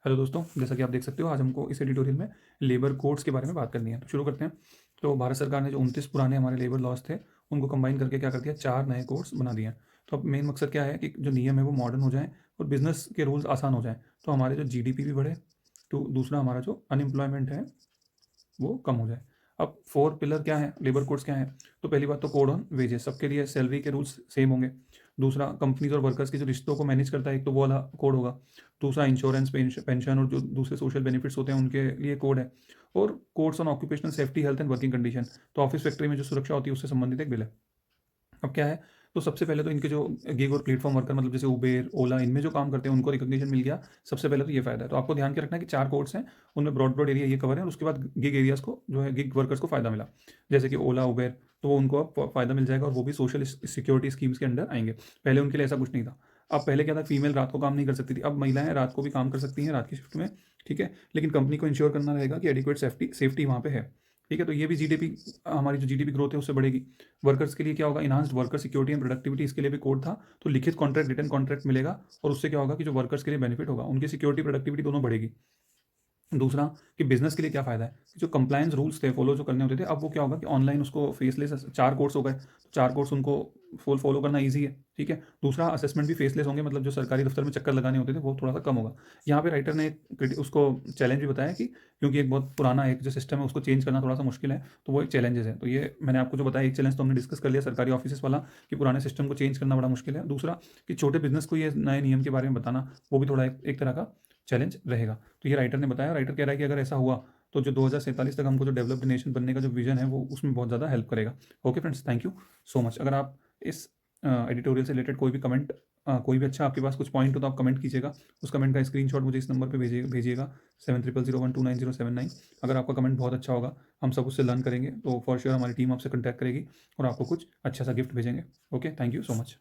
Hello दोस्तों, जैसा कि आप देख सकते हो आज हमको इस एडिटोरियल में लेबर कोड्स के बारे में बात करनी है। तो शुरू करते हैं। तो भारत सरकार ने जो 29 पुराने हमारे लेबर लॉज थे, उनको कंबाइन करके क्या कर दिया, 4 नए कोड्स बना दिए हैं। तो अब मेन मकसद क्या है कि जो नियम है वो मॉडर्न हो जाएँ और बिज़नेस के रूल्स आसान हो जाएँ। तो हमारे जो जीडीपी भी बढ़े, तो दूसरा हमारा जो अनएम्प्लॉयमेंट है वो कम हो जाए। अब 4 पिलर क्या है, लेबर कोड्स क्या हैं? तो पहली बात तो कोड ऑन वेजेस, सबके लिए सैलरी के रूल्स सेम होंगे। दूसरा कंपनीज़ और वर्कर्स के जो रिश्तों को मैनेज करता है, एक तो वो वाला कोड होगा। दूसरा इंश्योरेंस, पेंशन और जो दूसरे सोशल बेनिफिट्स होते हैं उनके लिए कोड है। और codes on occupational safety, health and working condition, तो ऑफिस फैक्ट्री में जो सुरक्षा होती है उससे संबंधित एक बिल है। अब क्या है, तो सबसे पहले तो इनके जो गिग और प्लेटफॉर्म वर्कर मतलब जैसे उबेर, ओला, इनमें जो काम करते हैं उनको रिकॉग्निशन मिल गया। सबसे पहले तो ये फ़ायदा है। तो आपको ध्यान के रखना है कि 4 कोड्स हैं, उनमें ब्रॉड एरिया ये कवर है और उसके बाद गिग एरियाज़ को जो है गिग वर्कर्स को फ़ायदा मिला। जैसे कि ओला, उबेर, तो वो उनको अब फ़ायदा मिल जाएगा और वो भी सोशल सिक्योरिटी स्कीम्स के अंडर आएँगे। पहले उनके लिए ऐसा कुछ नहीं था। अब पहले क्या था, फीमेल रात को काम नहीं कर सकती थी, अब महिलाएँ रात को भी काम कर सकती हैं, रात की शिफ्ट में, ठीक है? लेकिन कंपनी को इंश्योर करना रहेगा कि एडिक्वेट सेफ्टी वहाँ पे है, ठीक है? तो ये भी जीडीपी, हमारी जो जीडीपी ग्रोथ है उससे बढ़ेगी। वर्कर्स के लिए क्या होगा, enhanced worker security and productivity, इसके लिए भी कोड था। तो लिखित कॉन्ट्रैक्ट, रिटन कॉन्ट्रैक्ट मिलेगा और उससे क्या होगा कि जो वर्कर्स के लिए बेनिफिट होगा, उनकी सिक्योरिटी प्रोडक्टिविटी दोनों बढ़ेगी। दूसरा कि बिजनेस के लिए क्या फ़ायदा है, कि जो कंप्लायंस रूल्स थे फॉलो जो करने होते थे, अब वो क्या होगा कि ऑनलाइन उसको फेसलेस, 4 कोर्स हो गए, तो 4 कोर्स उनको फुल फॉलो करना ईजी है, ठीक है? दूसरा असेसमेंट भी फेसलेस होंगे, मतलब जो सरकारी दफ्तर में चक्कर लगाने होते थे वो थोड़ा सा कम होगा। यहाँ पे राइटर ने उसको चैलेंज भी बताया कि क्योंकि एक बहुत पुराना एक जो सिस्टम है उसको चेंज करना थोड़ा सा मुश्किल है, तो वो एक चैलेंजेस है। तो ये मैंने आपको जो बताया, एक चैलेंज तो हमने डिस्कस कर लिया सरकारी ऑफिस वाला, कि पुराने सिस्टम को चेंज करना बड़ा मुश्किल है। दूसरा कि छोटे बिजनेस को ये नए नियम के बारे में बताना, वो भी थोड़ा एक तरह का चैलेंज रहेगा। तो ये राइटर ने बताया। राइटर कह रहा है कि अगर ऐसा हुआ तो जो 2047 तक हमको जो डेवलप्ड नेशन बनने का जो विजन है वो उसमें बहुत ज़्यादा हेल्प करेगा। Okay friends, thank you so much. अगर आप इस एडिटोरियल से रिलेटेड कोई भी कमेंट, कोई भी अच्छा आपके पास कुछ पॉइंट हो तो आप कमेंट कीजिएगा। उस कमेंट का स्क्रीनशॉट मुझे इस नंबर पे भेजिएगा 7001290979। अगर आपका कमेंट बहुत अच्छा होगा, हम सब उससे लर्न करेंगे, तो फॉर श्योर हमारी टीम आपसे कॉन्टैक्ट करेगी और आपको कुछ अच्छा सा गिफ्ट भेजेंगे। Okay, thank you so much.